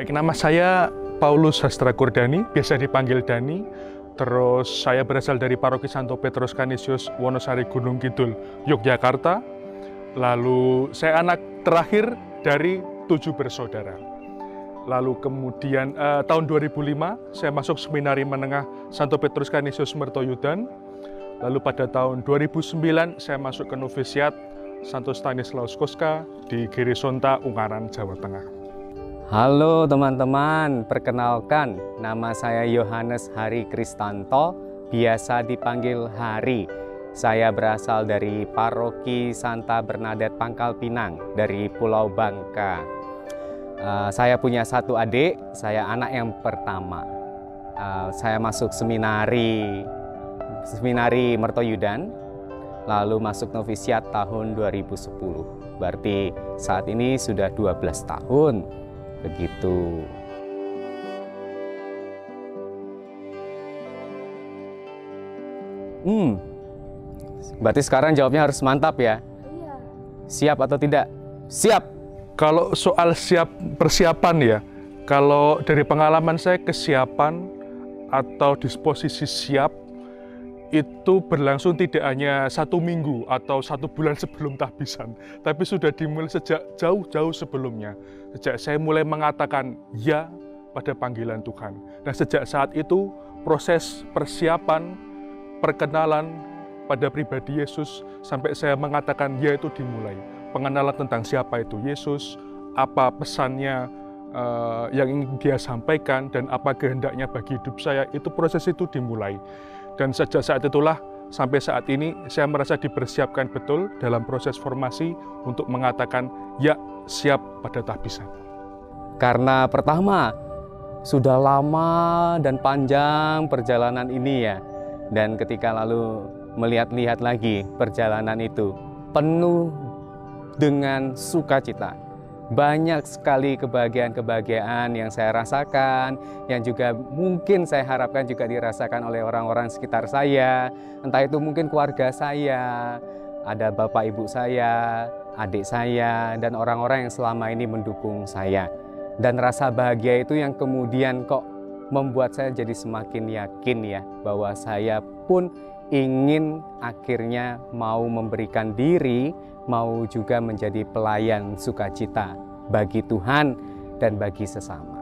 Baik, nama saya Paulus Hastra Kurdani, biasa dipanggil Dani. Terus saya berasal dari Paroki Santo Petrus Canisius, Wonosari, Gunung Kidul, Yogyakarta. Lalu saya anak terakhir dari 7 bersaudara. Lalu kemudian tahun 2005 saya masuk Seminari Menengah Santo Petrus Canisius Mertoyudan. Lalu pada tahun 2009 saya masuk ke novisiat Santo Stanislaus Kostka di Girisonta, Ungaran, Jawa Tengah. Halo teman-teman, perkenalkan nama saya Yohanes Hari Kristanto, biasa dipanggil Hari. Saya berasal dari Paroki Santa Bernadette Pangkal Pinang dari Pulau Bangka. Saya punya 1 adik, saya anak yang pertama. Saya masuk seminari Mertoyudan, lalu masuk novisiat tahun 2010. Berarti saat ini sudah 12 tahun. Begitu. Berarti sekarang jawabnya harus mantap ya? Iya. Siap atau tidak? Siap! Kalau soal persiapan ya, kalau dari pengalaman saya kesiapan atau disposisi siap itu berlangsung tidak hanya 1 minggu atau 1 bulan sebelum tahbisan, tapi sudah dimulai sejak jauh-jauh sebelumnya. Sejak saya mulai mengatakan ya pada panggilan Tuhan. Dan sejak saat itu proses persiapan, perkenalan pada pribadi Yesus sampai saya mengatakan ya itu dimulai. Pengenalan tentang siapa itu Yesus, apa pesannya yang ingin dia sampaikan, dan apa kehendaknya bagi hidup saya, itu proses itu dimulai. Dan sejak saat itulah sampai saat ini saya merasa dipersiapkan betul dalam proses formasi untuk mengatakan ya siap pada tahbisan. Karena pertama, sudah lama dan panjang perjalanan ini ya. Dan ketika lalu melihat-lihat lagi perjalanan itu penuh dengan sukacita. Banyak sekali kebahagiaan-kebahagiaan yang saya rasakan, yang juga mungkin saya harapkan juga dirasakan oleh orang-orang sekitar saya. Entah itu mungkin keluarga saya, ada bapak ibu saya, adik saya, dan orang-orang yang selama ini mendukung saya. Dan rasa bahagia itu yang kemudian kok membuat saya jadi semakin yakin ya, bahwa saya pun ingin akhirnya mau memberikan diri, mau juga menjadi pelayan sukacita bagi Tuhan dan bagi sesama.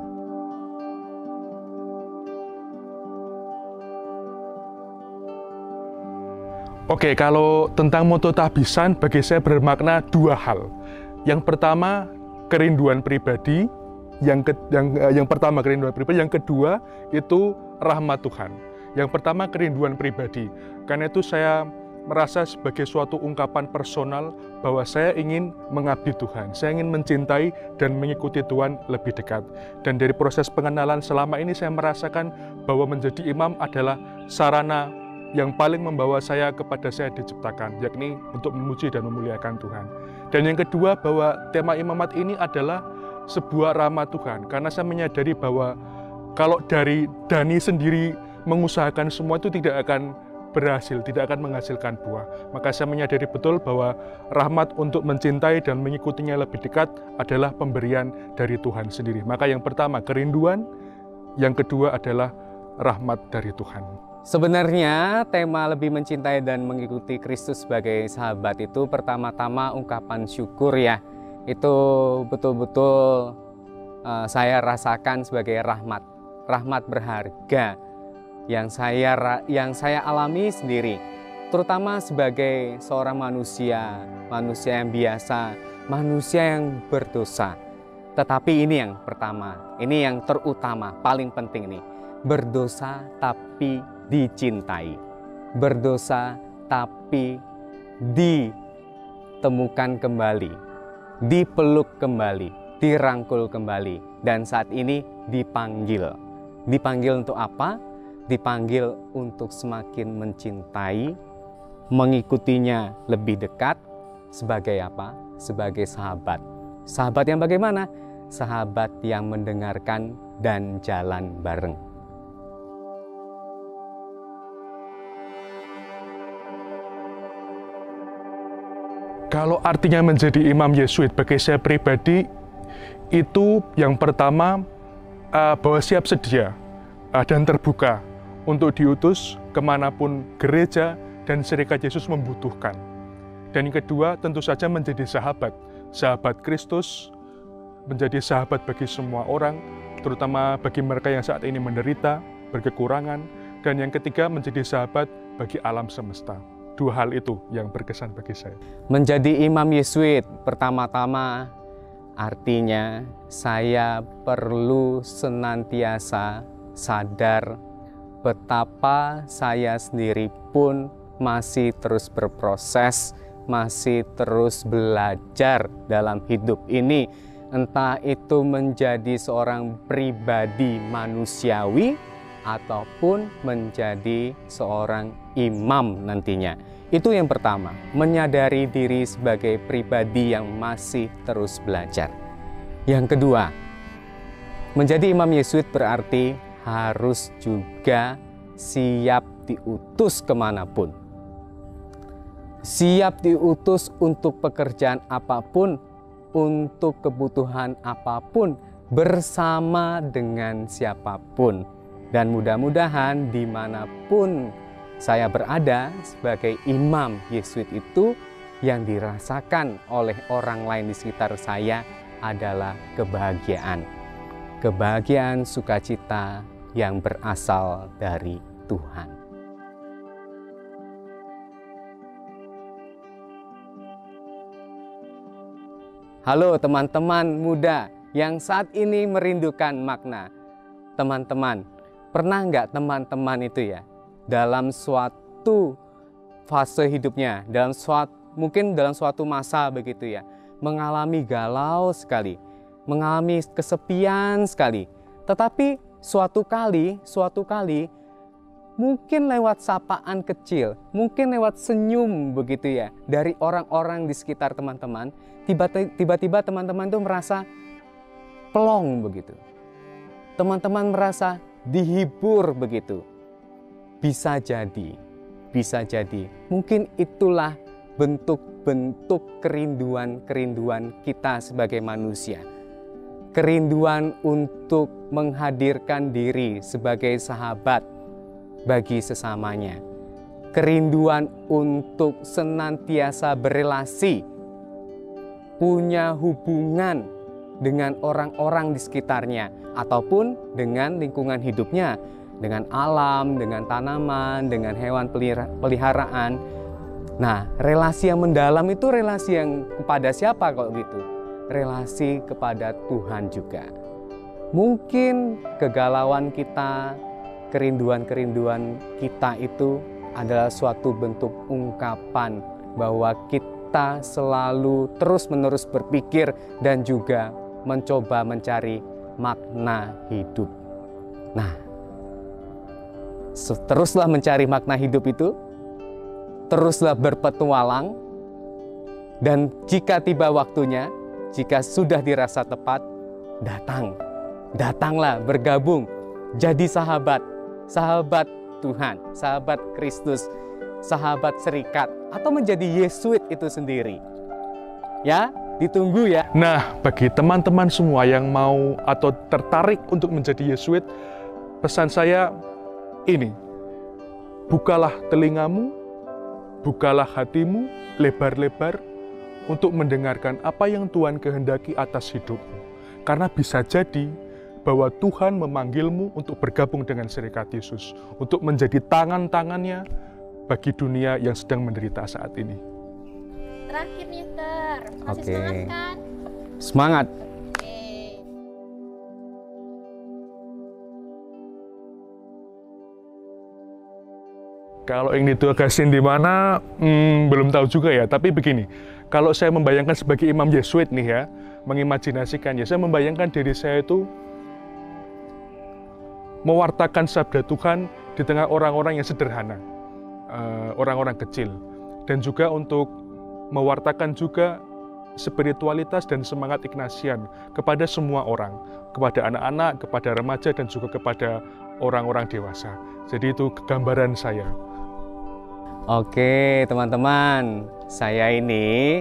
Oke, kalau tentang moto tahbisan bagi saya bermakna 2 hal. Yang pertama, kerinduan pribadi. Yang pertama kerinduan pribadi, yang kedua itu rahmat Tuhan. Yang pertama kerinduan pribadi. Karena itu saya merasa sebagai suatu ungkapan personal bahwa saya ingin mengabdi Tuhan, saya ingin mencintai dan mengikuti Tuhan lebih dekat. Dan dari proses pengenalan selama ini saya merasakan bahwa menjadi imam adalah sarana yang paling membawa saya kepada saya diciptakan, yakni untuk memuji dan memuliakan Tuhan. Dan yang kedua, bahwa tema imamat ini adalah sebuah rahmat Tuhan, karena saya menyadari bahwa kalau dari Dani sendiri mengusahakan semua itu tidak akan berhasil, tidak akan menghasilkan buah. Maka saya menyadari betul bahwa rahmat untuk mencintai dan mengikutinya lebih dekat adalah pemberian dari Tuhan sendiri. Maka yang pertama kerinduan, yang kedua adalah rahmat dari Tuhan. Sebenarnya tema lebih mencintai dan mengikuti Kristus sebagai sahabat itu pertama-tama ungkapan syukur ya. Itu betul-betul saya rasakan sebagai rahmat berharga yang saya alami sendiri, terutama sebagai seorang manusia yang biasa, manusia yang berdosa. Tetapi ini yang pertama, ini yang terutama, paling penting nih, berdosa tapi dicintai, berdosa tapi ditemukan kembali, dipeluk kembali, dirangkul kembali, dan saat ini dipanggil. Dipanggil untuk apa? Dipanggil untuk semakin mencintai, mengikutinya lebih dekat. Sebagai apa? Sebagai sahabat. Sahabat yang bagaimana? Sahabat yang mendengarkan dan jalan bareng. Kalau artinya menjadi imam Yesuit bagi saya pribadi, itu yang pertama bahwa siap sedia dan terbuka untuk diutus kemanapun gereja dan serikat Yesus membutuhkan. Dan yang kedua, tentu saja menjadi sahabat Kristus, menjadi sahabat bagi semua orang, terutama bagi mereka yang saat ini menderita, berkekurangan. Dan yang ketiga, menjadi sahabat bagi alam semesta. Dua hal itu yang berkesan bagi saya. Menjadi imam Yesuit pertama-tama artinya saya perlu senantiasa sadar betapa saya sendiri pun masih terus berproses, masih terus belajar dalam hidup ini. Entah itu menjadi seorang pribadi manusiawi ataupun menjadi seorang imam nantinya. Itu yang pertama, menyadari diri sebagai pribadi yang masih terus belajar. Yang kedua, menjadi imam Yesuit berarti harus juga siap diutus kemanapun. Siap diutus untuk pekerjaan apapun, untuk kebutuhan apapun, bersama dengan siapapun. Dan mudah-mudahan dimanapun saya berada sebagai imam Yesuit itu, yang dirasakan oleh orang lain di sekitar saya adalah kebahagiaan. Kebahagiaan sukacita yang berasal dari Tuhan. Halo teman-teman muda yang saat ini merindukan makna. Teman-teman, pernah nggak teman-teman itu ya, dalam suatu fase hidupnya, mungkin dalam suatu masa begitu ya, mengalami galau sekali, mengalami kesepian sekali. Tetapi suatu kali, mungkin lewat sapaan kecil, mungkin lewat senyum begitu ya, dari orang-orang di sekitar teman-teman, tiba-tiba teman-teman itu merasa plong begitu. Teman-teman merasa dihibur begitu. Bisa jadi. Mungkin itulah bentuk-bentuk kerinduan kita sebagai manusia. Kerinduan untuk menghadirkan diri sebagai sahabat bagi sesamanya. Kerinduan untuk senantiasa berelasi, punya hubungan dengan orang-orang di sekitarnya, ataupun dengan lingkungan hidupnya, dengan alam, dengan tanaman, dengan hewan peliharaan. Nah, relasi yang mendalam itu relasi yang kepada siapa kalau gitu? Relasi kepada Tuhan juga. Mungkin kegalauan kita, kerinduan-kerinduan kita itu adalah suatu bentuk ungkapan bahwa kita selalu terus-menerus berpikir dan juga mencoba mencari makna hidup. Nah, teruslah mencari makna hidup itu, teruslah berpetualang, dan jika tiba waktunya, jika sudah dirasa tepat, datanglah bergabung, jadi sahabat Tuhan, sahabat Kristus, sahabat serikat, atau menjadi Yesuit itu sendiri. Ya, ditunggu ya. Nah, bagi teman-teman semua yang mau atau tertarik untuk menjadi Yesuit, pesan saya ini: bukalah telingamu, bukalah hatimu lebar-lebar untuk mendengarkan apa yang Tuhan kehendaki atas hidupmu. Karena bisa jadi bahwa Tuhan memanggilmu untuk bergabung dengan serikat Yesus, untuk menjadi tangan-tangannya bagi dunia yang sedang menderita saat ini. Terakhir nih, Ter. Masih semangat kan? Semangat. Kalau yang ditugasin di mana, belum tahu juga ya. Tapi begini, kalau saya membayangkan sebagai imam Yesuit nih ya, mengimajinasikan ya, saya membayangkan diri saya itu mewartakan sabda Tuhan di tengah orang-orang yang sederhana, orang-orang kecil, dan juga untuk mewartakan juga spiritualitas dan semangat Ignatian kepada semua orang, kepada anak-anak, kepada remaja, dan juga kepada orang-orang dewasa. Jadi itu gambaran saya. Oke teman-teman, saya ini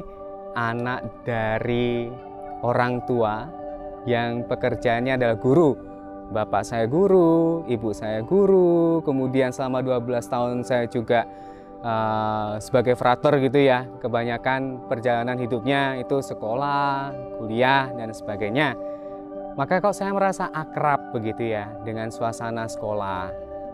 anak dari orang tua yang pekerjaannya adalah guru. bapak saya guru, ibu saya guru, kemudian selama 12 tahun saya juga sebagai frater gitu ya. Kebanyakan perjalanan hidupnya itu sekolah, kuliah, dan sebagainya. Maka kok saya merasa akrab begitu ya dengan suasana sekolah.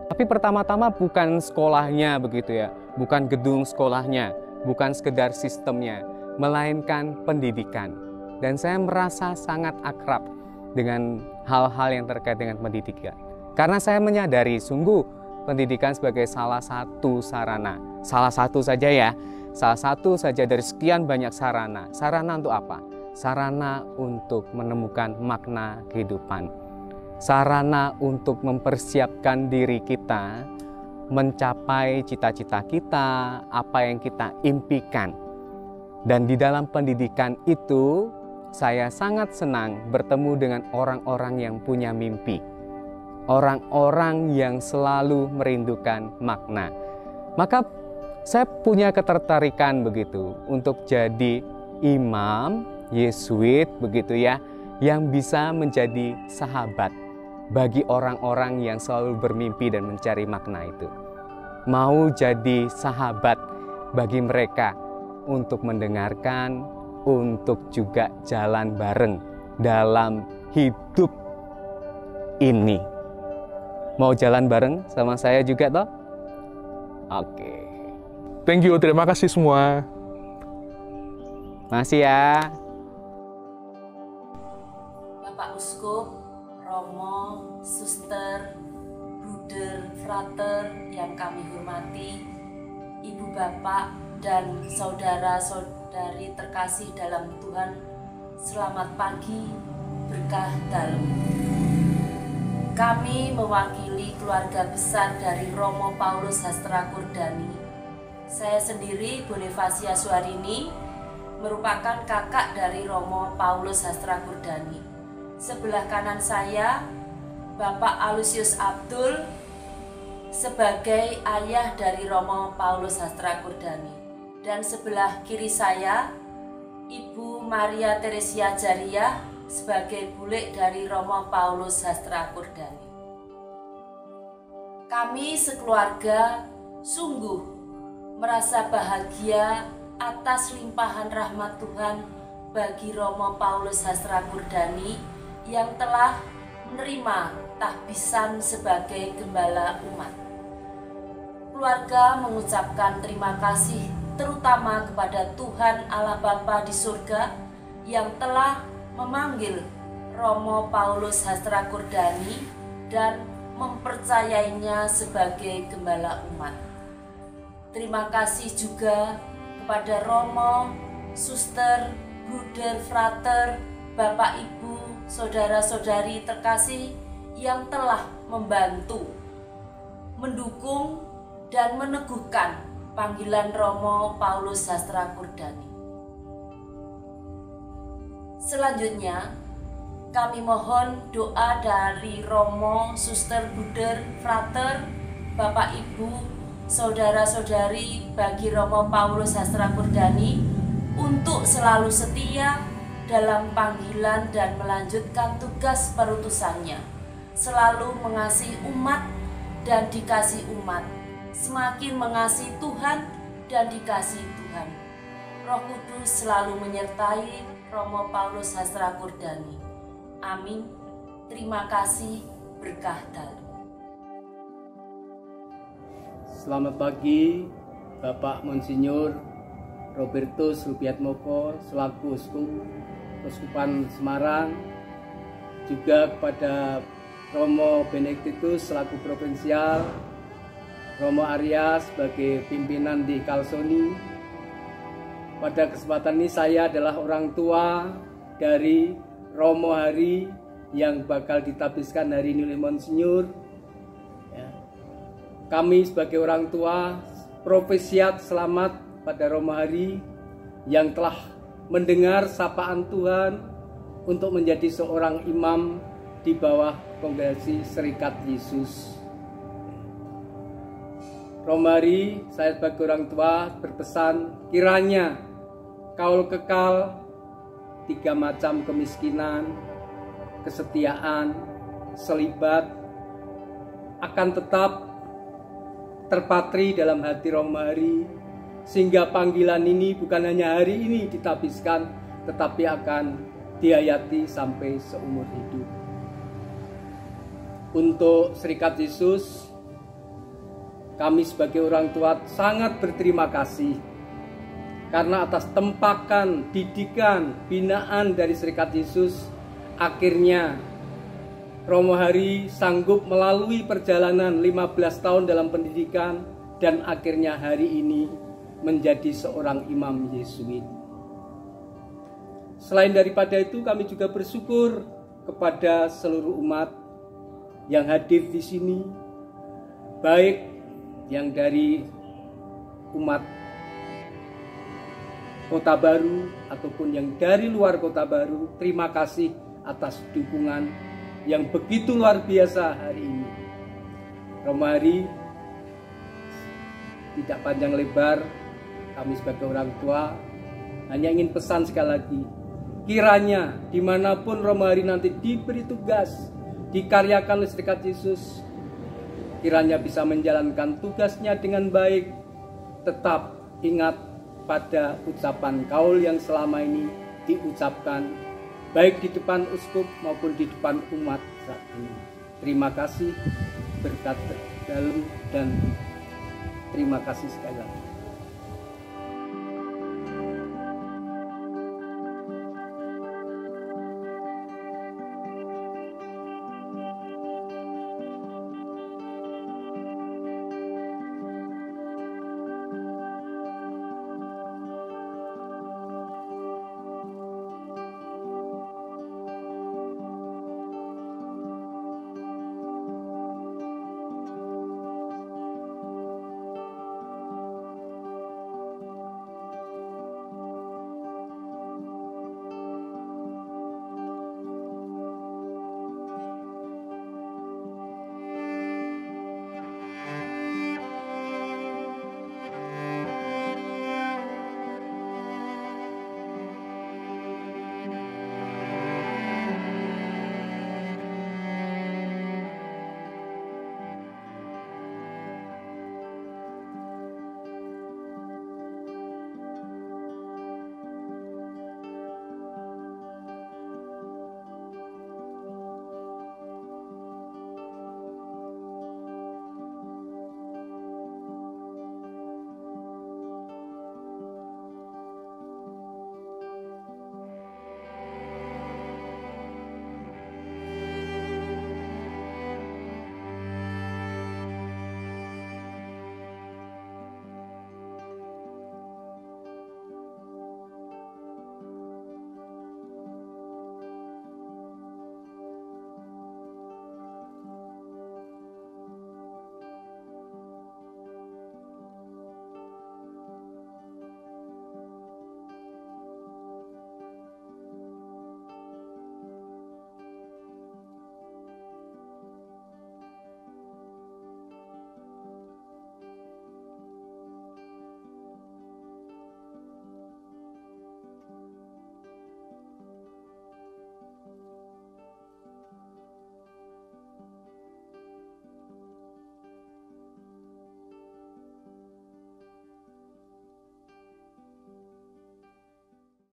Tapi pertama-tama bukan sekolahnya begitu ya, bukan gedung sekolahnya, bukan sekedar sistemnya, melainkan pendidikan. Dan saya merasa sangat akrab dengan hal-hal yang terkait dengan pendidikan. Karena saya menyadari sungguh pendidikan sebagai salah satu sarana. Salah satu saja ya, salah satu saja dari sekian banyak sarana. Sarana untuk apa? Sarana untuk menemukan makna kehidupan. Sarana untuk mempersiapkan diri kita mencapai cita-cita kita, apa yang kita impikan. Dan di dalam pendidikan itu, saya sangat senang bertemu dengan orang-orang yang punya mimpi. Orang-orang yang selalu merindukan makna. Maka saya punya ketertarikan begitu untuk jadi imam Yesuit begitu ya, yang bisa menjadi sahabat bagi orang-orang yang selalu bermimpi dan mencari makna itu. Mau jadi sahabat bagi mereka untuk mendengarkan, untuk juga jalan bareng dalam hidup ini. Mau jalan bareng sama saya juga toh? Oke. Thank you, terima kasih semua. Masih ya. Bapak Uskup, Romo, Suster, Bruder, Frater yang kami hormati, Ibu Bapak dan saudara-saudari terkasih dalam Tuhan, selamat pagi, berkah dalam. Kami mewakili keluarga besar dari Romo Paulus Hastra Kurdani. Saya sendiri, Bonifasia Suharini, merupakan kakak dari Romo Paulus Hastra Kurdani. Sebelah kanan saya, Bapak Alusius Abdul sebagai ayah dari Romo Paulus Hastra Kurdani. Dan sebelah kiri saya, Ibu Maria Teresia Jariah sebagai bulik dari Romo Paulus Hastra Kurdani. Kami sekeluarga sungguh merasa bahagia atas limpahan rahmat Tuhan bagi Romo Paulus Hastra Kurdani yang telah menerima tahbisan sebagai gembala umat. Keluarga mengucapkan terima kasih terutama kepada Tuhan Allah Bapa di surga yang telah memanggil Romo Paulus Hastra Kurdani dan mempercayainya sebagai gembala umat. Terima kasih juga kepada Romo, Suster, Bruder, Frater, Bapak Ibu, saudara-saudari terkasih yang telah membantu, mendukung, dan meneguhkan panggilan Romo Paulus Hastra Kurdani. Selanjutnya, kami mohon doa dari Romo, Suster, Bruder, Frater, Bapak Ibu, saudara-saudari bagi Romo Paulus Hastra Kurdani untuk selalu setia dalam panggilan dan melanjutkan tugas perutusannya, selalu mengasihi umat dan dikasih umat, semakin mengasihi Tuhan dan dikasihi Tuhan. Roh Kudus selalu menyertai Romo Paulus Hastra Kurdani. Amin. Terima kasih, berkah dalam. Selamat pagi, Bapak Monsinyur Robertus Rupiatmoko selaku Uskupan Semarang, juga kepada Romo Benediktus selaku provinsial, Romo Arya sebagai pimpinan di Kalsoni. Pada kesempatan ini saya adalah orang tua dari Romo Hari yang bakal ditabiskan hari ini oleh Monsinyur. Kami sebagai orang tua profesiat selamat pada Romo Hari yang telah mendengar sapaan Tuhan untuk menjadi seorang imam di bawah Kongregasi Serikat Yesus. Romo Hari, saya sebagai orang tua berpesan kiranya kaul kekal 3 macam kemiskinan, kesetiaan, selibat akan tetap terpatri dalam hati Romahari, sehingga panggilan ini bukan hanya hari ini ditabiskan, tetapi akan dihayati sampai seumur hidup. Untuk Serikat Yesus, kami sebagai orang tua sangat berterima kasih karena atas tempakan, didikan, binaan dari Serikat Yesus, akhirnya Romahari sanggup melalui perjalanan 15 tahun dalam pendidikan dan akhirnya hari ini menjadi seorang imam Yesuit. Selain daripada itu, kami juga bersyukur kepada seluruh umat yang hadir di sini, baik yang dari umat Kota Baru ataupun yang dari luar Kota Baru. Terima kasih atas dukungan yang begitu luar biasa hari ini. Romahari tidak panjang lebar, kami sebagai orang tua hanya ingin pesan sekali lagi, kiranya dimanapun Romahari nanti diberi tugas, dikaryakan oleh Serikat Yesus, kiranya bisa menjalankan tugasnya dengan baik. Tetap ingat pada ucapan kaul yang selama ini diucapkan, baik di depan uskup maupun di depan umat saat ini. Terima kasih, berkat dalam dan terima kasih sekali lagi.